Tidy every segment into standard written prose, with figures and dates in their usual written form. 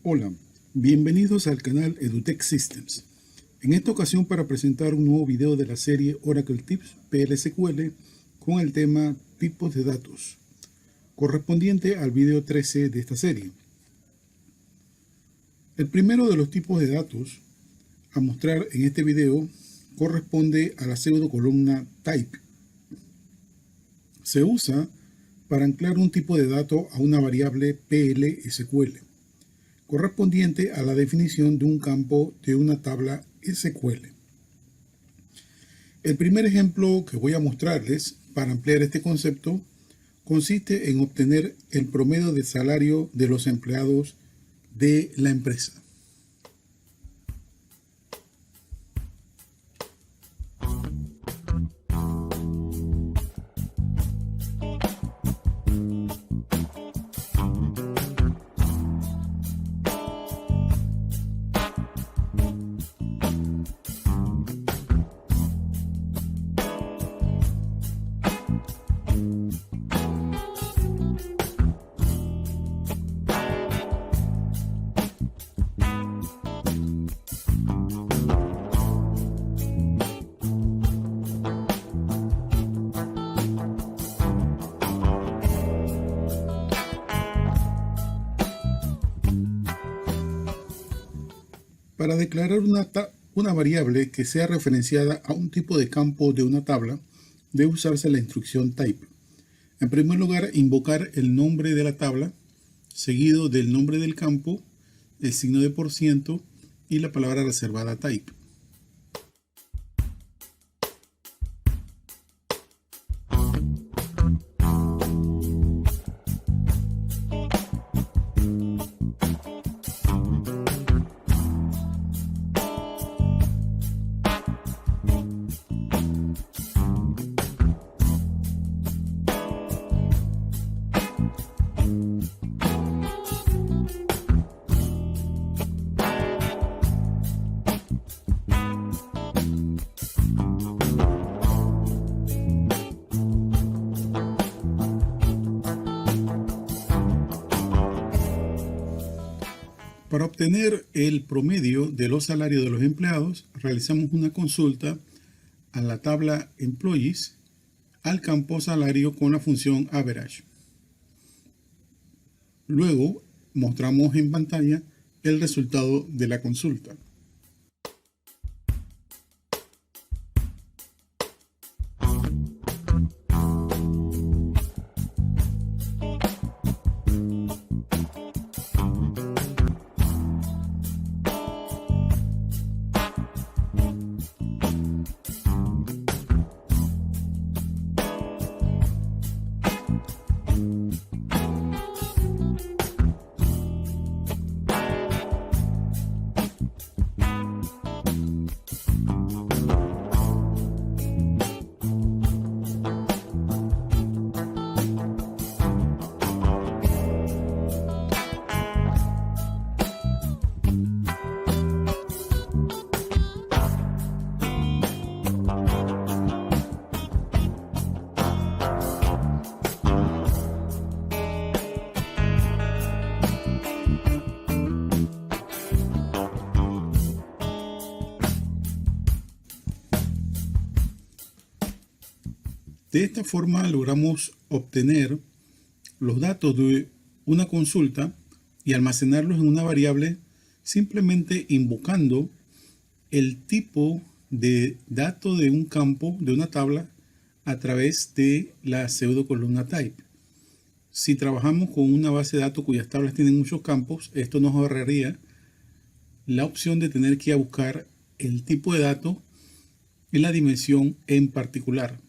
Hola, bienvenidos al canal Edutech Systems. En esta ocasión para presentar un nuevo video de la serie Oracle Tips PLSQL con el tema tipos de datos, correspondiente al video 13 de esta serie. El primero de los tipos de datos a mostrar en este video corresponde a la pseudocolumna type. Se usa para anclar un tipo de dato a una variable PLSQL, correspondiente a la definición de un campo de una tabla SQL. El primer ejemplo que voy a mostrarles para ampliar este concepto consiste en obtener el promedio de salario de los empleados de la empresa. Para declarar una variable que sea referenciada a un tipo de campo de una tabla, debe usarse la instrucción type. En primer lugar, invocar el nombre de la tabla, seguido del nombre del campo, el signo de % y la palabra reservada type. Para obtener el promedio de los salarios de los empleados, realizamos una consulta a la tabla Employees al campo salario con la función average. Luego mostramos en pantalla el resultado de la consulta. De esta forma logramos obtener los datos de una consulta y almacenarlos en una variable simplemente invocando el tipo de dato de un campo, de una tabla, a través de la pseudocolumna type. Si trabajamos con una base de datos cuyas tablas tienen muchos campos, esto nos ahorraría la opción de tener que ir a buscar el tipo de dato y la dimensión en particular.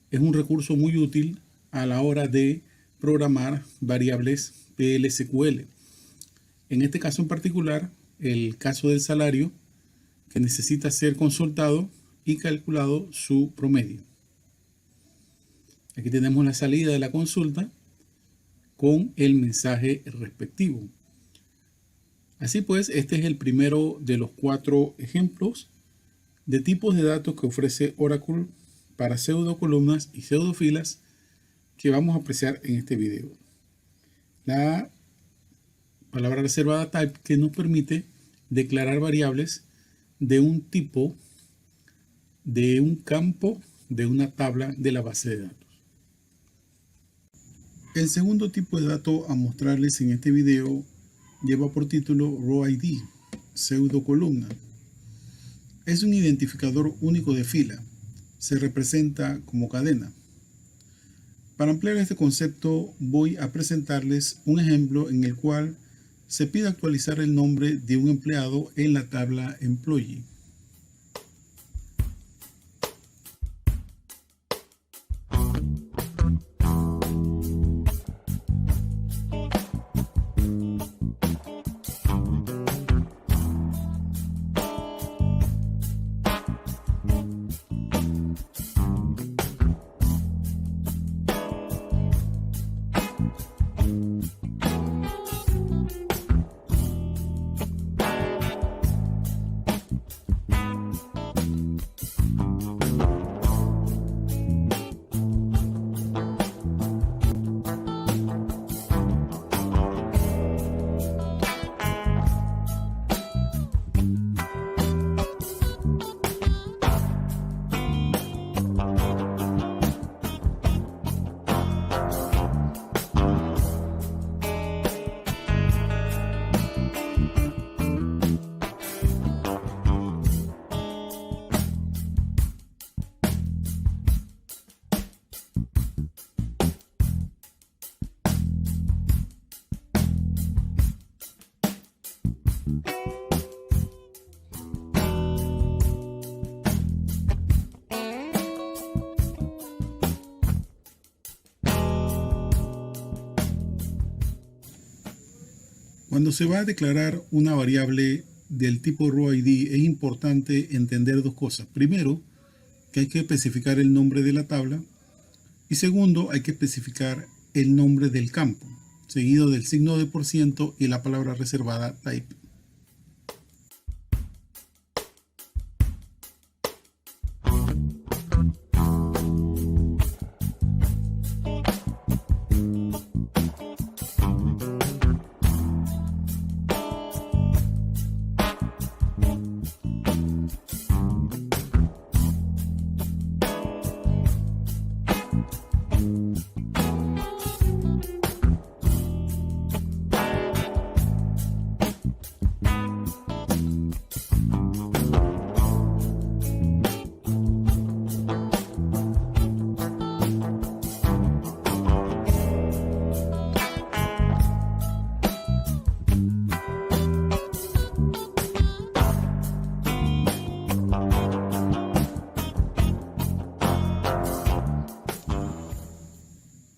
Es un recurso muy útil a la hora de programar variables PLSQL. En este caso en particular, el caso del salario, que necesita ser consultado y calculado su promedio. Aquí tenemos la salida de la consulta con el mensaje respectivo. Así pues, este es el primero de los 4 ejemplos de tipos de datos que ofrece Oracle para pseudocolumnas y pseudofilas que vamos a apreciar en este video. palabra reservada type, que nos permite declarar variables de un tipo, de un campo, de una tabla de la base de datos. El segundo tipo de dato a mostrarles en este video lleva por título Row ID, pseudo columna. Es un identificador único de fila. Se representa como cadena. Para ampliar este concepto voy a presentarles un ejemplo en el cual se pide actualizar el nombre de un empleado en la tabla Employee. Cuando se va a declarar una variable del tipo RowID es importante entender dos cosas. Primero, que hay que especificar el nombre de la tabla. Y segundo, hay que especificar el nombre del campo, seguido del signo de % y la palabra reservada type.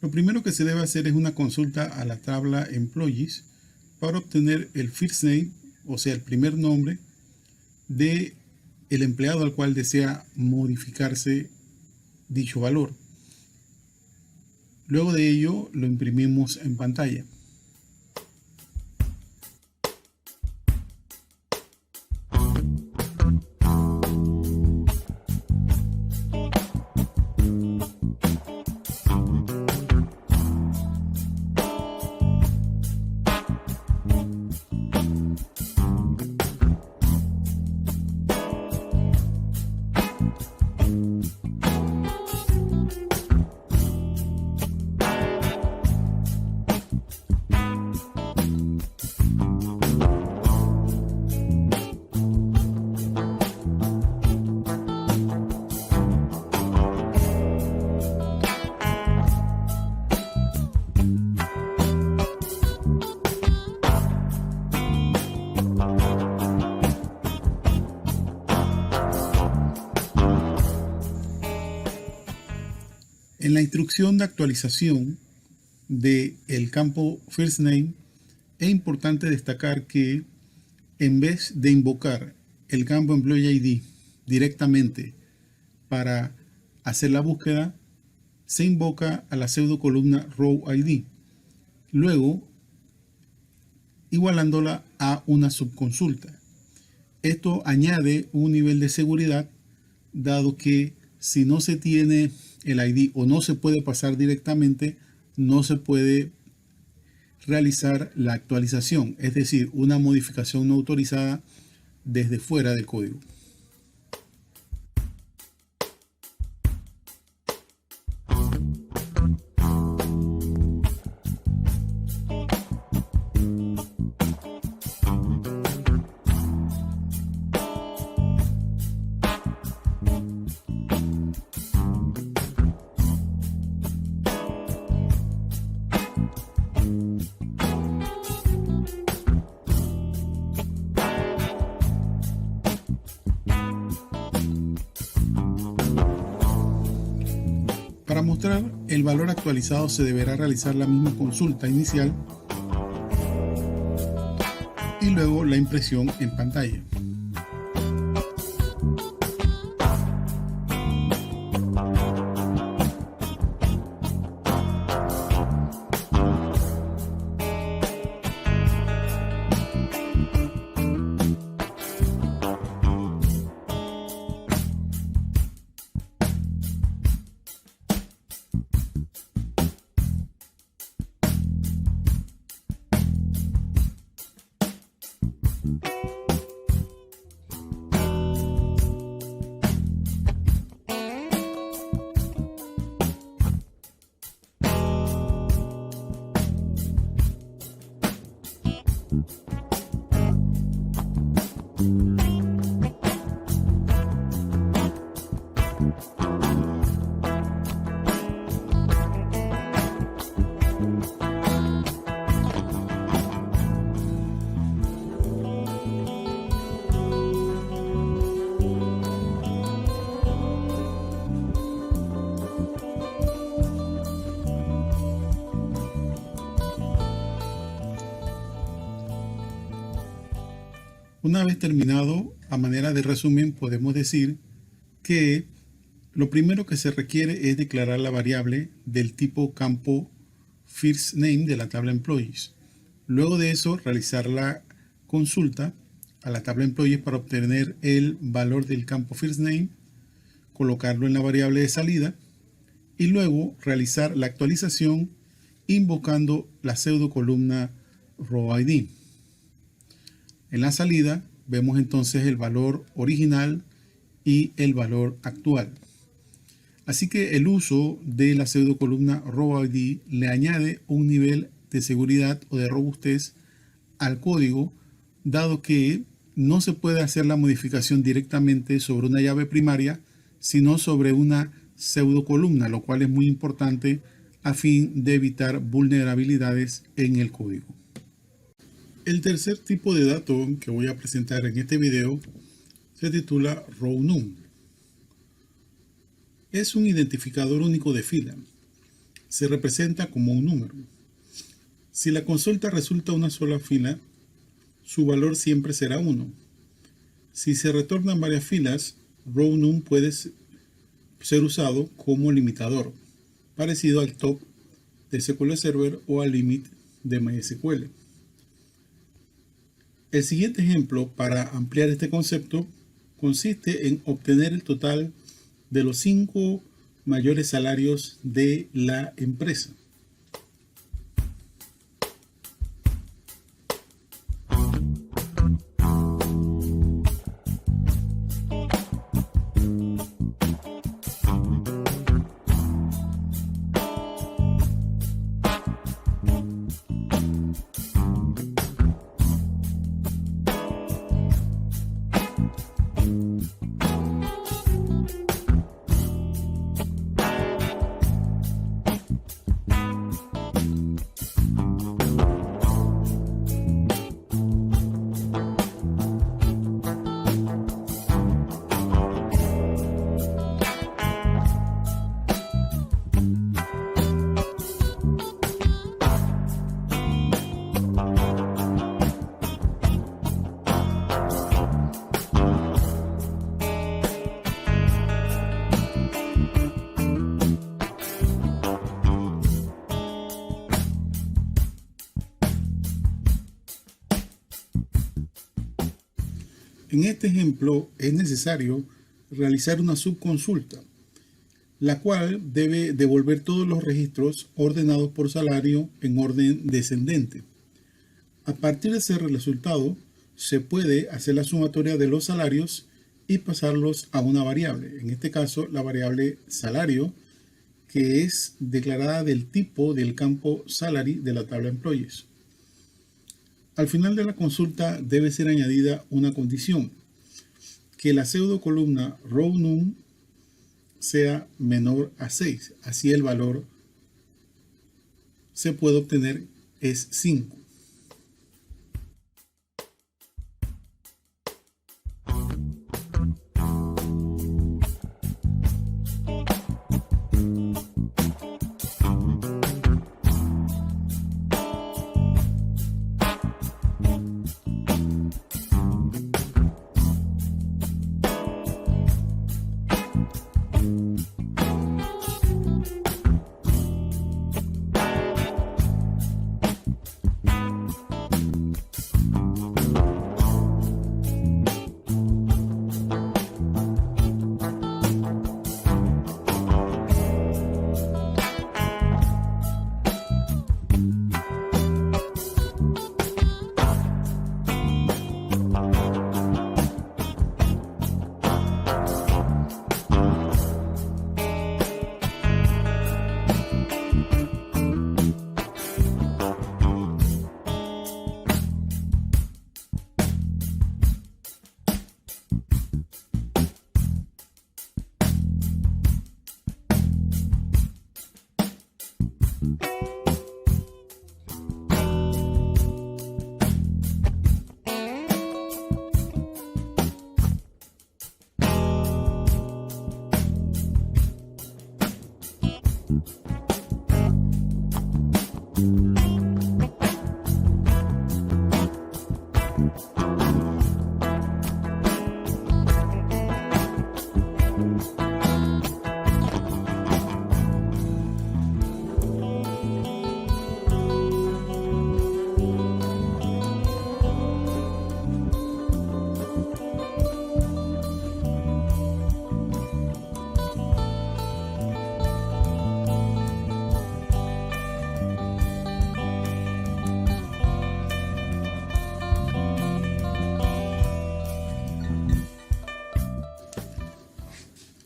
Lo primero que se debe hacer es una consulta a la tabla Employees para obtener el first name, o sea, el primer nombre de el empleado al cual desea modificarse dicho valor. Luego de ello lo imprimimos en pantalla. En la instrucción de actualización del campo First Name es importante destacar que en vez de invocar el campo Employee ID directamente para hacer la búsqueda, se invoca a la pseudo columna Row ID, luego igualándola a una subconsulta. Esto añade un nivel de seguridad, dado que si no se tiene el ID o no se puede pasar directamente, no se puede realizar la actualización, es decir, una modificación no autorizada desde fuera del código. Para mostrar el valor actualizado se deberá realizar la misma consulta inicial y luego la impresión en pantalla. Una vez terminado, a manera de resumen, podemos decir que lo primero que se requiere es declarar la variable del tipo campo firstName de la tabla Employees. Luego de eso, realizar la consulta a la tabla Employees para obtener el valor del campo firstName, colocarlo en la variable de salida y luego realizar la actualización invocando la pseudo columna rowID. En la salida vemos entonces el valor original y el valor actual. Así que el uso de la pseudo columna rowID le añade un nivel de seguridad o de robustez al código, dado que no se puede hacer la modificación directamente sobre una llave primaria, sino sobre una pseudo columna, lo cual es muy importante a fin de evitar vulnerabilidades en el código. El tercer tipo de dato que voy a presentar en este video se titula RowNum. Es un identificador único de fila. Se representa como un número. Si la consulta resulta una sola fila, su valor siempre será 1. Si se retornan varias filas, RowNum puede ser usado como limitador, parecido al top de SQL Server o al limit de MySQL. El siguiente ejemplo para ampliar este concepto consiste en obtener el total de los 5 mayores salarios de la empresa. En este ejemplo es necesario realizar una subconsulta. la cual debe devolver todos los registros ordenados por salario en orden descendente. A partir de ese resultado, se puede hacer la sumatoria de los salarios y pasarlos a una variable. En este caso, la variable salario, que es declarada del tipo del campo salary de la tabla employees. Al final de la consulta debe ser añadida una condición, que la pseudo columna row num sea menor a 6. Así el valor se puede obtener es 5.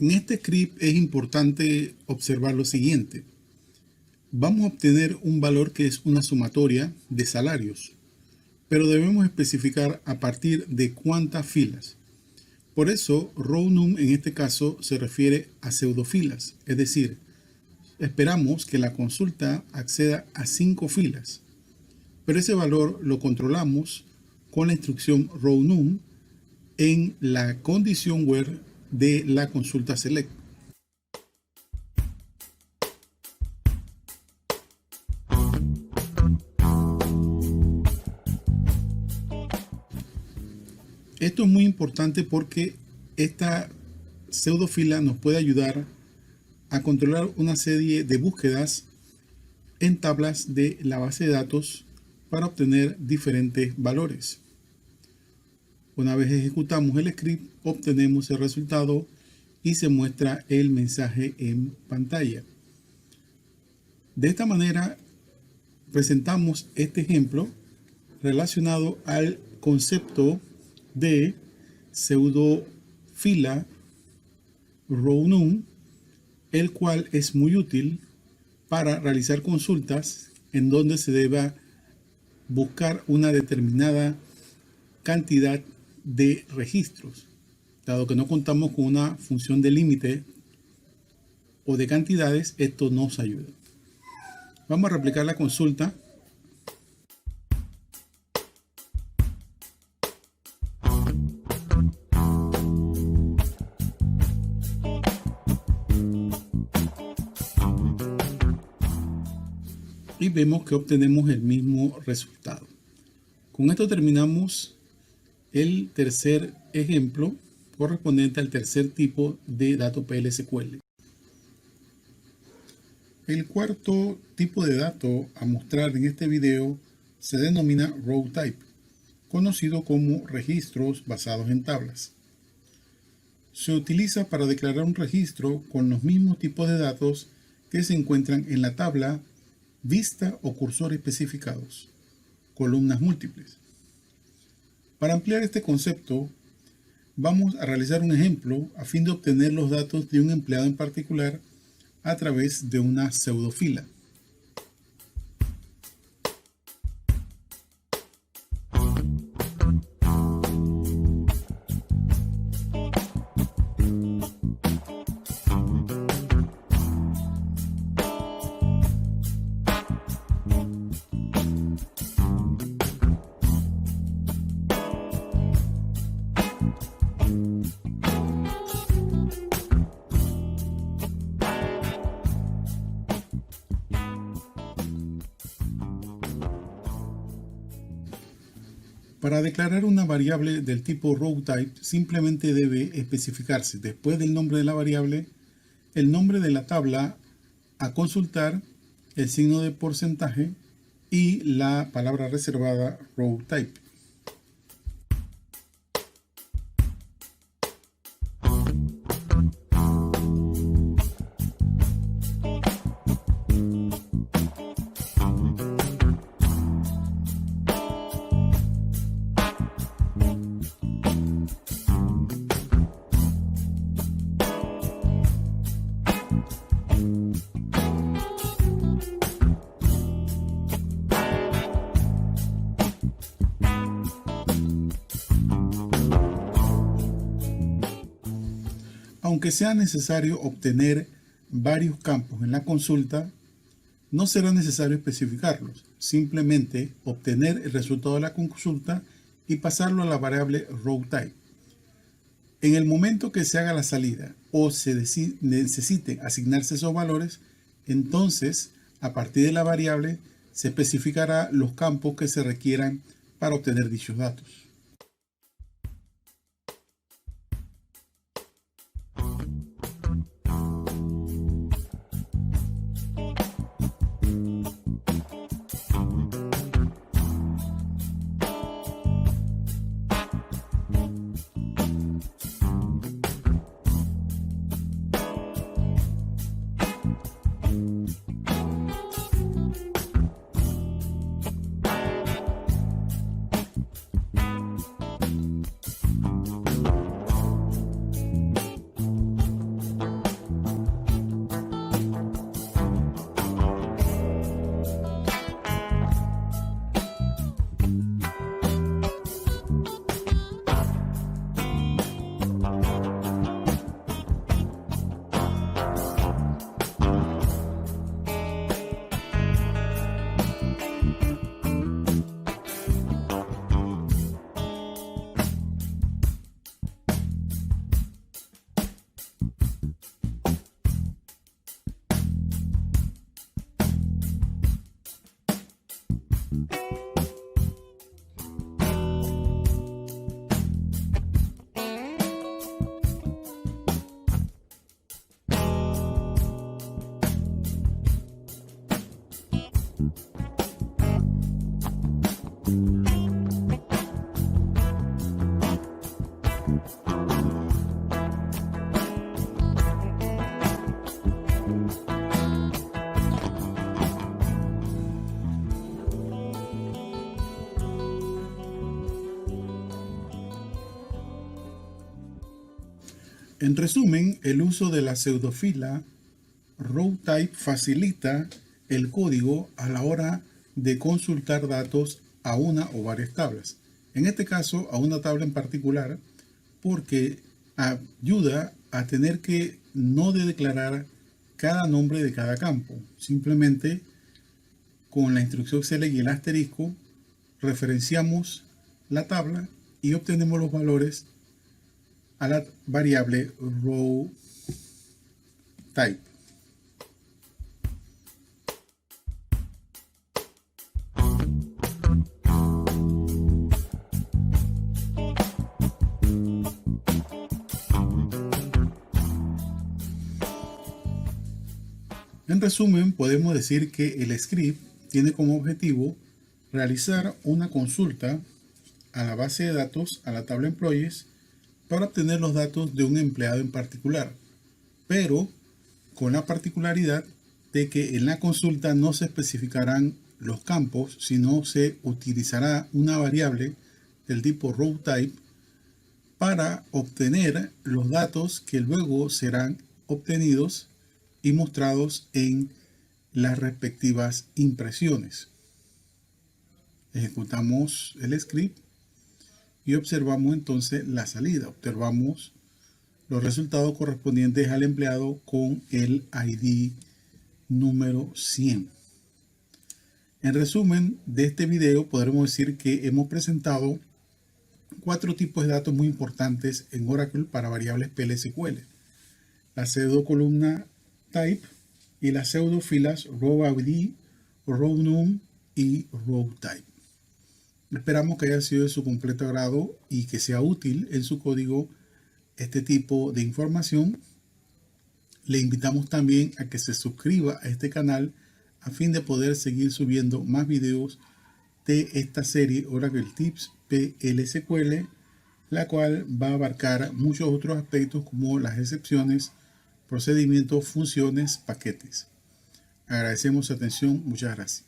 En este script es importante observar lo siguiente. Vamos a obtener un valor que es una sumatoria de salarios, pero debemos especificar a partir de cuántas filas. Por eso, row num en este caso se refiere a pseudofilas, es decir, esperamos que la consulta acceda a 5 filas, pero ese valor lo controlamos con la instrucción row num en la condición where de la consulta select. Esto es muy importante porque esta pseudofila nos puede ayudar a controlar una serie de búsquedas en tablas de la base de datos para obtener diferentes valores. Una vez ejecutamos el script, obtenemos el resultado y se muestra el mensaje en pantalla. De esta manera, presentamos este ejemplo relacionado al concepto de pseudofila row num, el cual es muy útil para realizar consultas en donde se deba buscar una determinada cantidad de registros. Dado que no contamos con una función de límite o de cantidades, esto nos ayuda. Vamos a replicar la consulta. Y vemos que obtenemos el mismo resultado. Con esto terminamos el tercer ejemplo correspondiente al tercer tipo de dato PL/SQL. El cuarto tipo de dato a mostrar en este video se denomina Row Type, conocido como registros basados en tablas. se utiliza para declarar un registro con los mismos tipos de datos que se encuentran en la tabla, vista o cursor especificados, columnas múltiples. Para ampliar este concepto, vamos a realizar un ejemplo a fin de obtener los datos de un empleado en particular a través de una pseudofila. Para declarar una variable del tipo RowType, simplemente debe especificarse después del nombre de la variable el nombre de la tabla a consultar, el signo de porcentaje y la palabra reservada RowType. Aunque sea necesario obtener varios campos en la consulta, no será necesario especificarlos. Simplemente obtener el resultado de la consulta y pasarlo a la variable RowType. En el momento que se haga la salida o se necesite asignarse esos valores, entonces, a partir de la variable, se especificará los campos que se requieran para obtener dichos datos. En resumen, el uso de la pseudofila RowType facilita el código a la hora de consultar datos a una o varias tablas. En este caso, a una tabla en particular, porque ayuda a tener que no declarar cada nombre de cada campo. Simplemente con la instrucción select y el asterisco referenciamos la tabla y obtenemos los valores a la variable RowType. En resumen, podemos decir que el script tiene como objetivo realizar una consulta a la base de datos, a la tabla Employees, para obtener los datos de un empleado en particular, pero con la particularidad de que en la consulta no se especificarán los campos, sino se utilizará una variable del tipo RowType para obtener los datos que luego serán obtenidos y mostrados en las respectivas impresiones. Ejecutamos el script y observamos entonces la salida. Observamos los resultados correspondientes al empleado con el ID número 100. En resumen de este video, podremos decir que hemos presentado 4 tipos de datos muy importantes en Oracle para variables PL/SQL: la pseudo columna type y las pseudo filas row_id, row_num y row_type. Esperamos que haya sido de su completo agrado y que sea útil en su código este tipo de información. Le invitamos también a que se suscriba a este canal a fin de poder seguir subiendo más videos de esta serie Oracle Tips PL/SQL, la cual va a abarcar muchos otros aspectos como las excepciones, procedimientos, funciones, paquetes. Agradecemos su atención. Muchas gracias.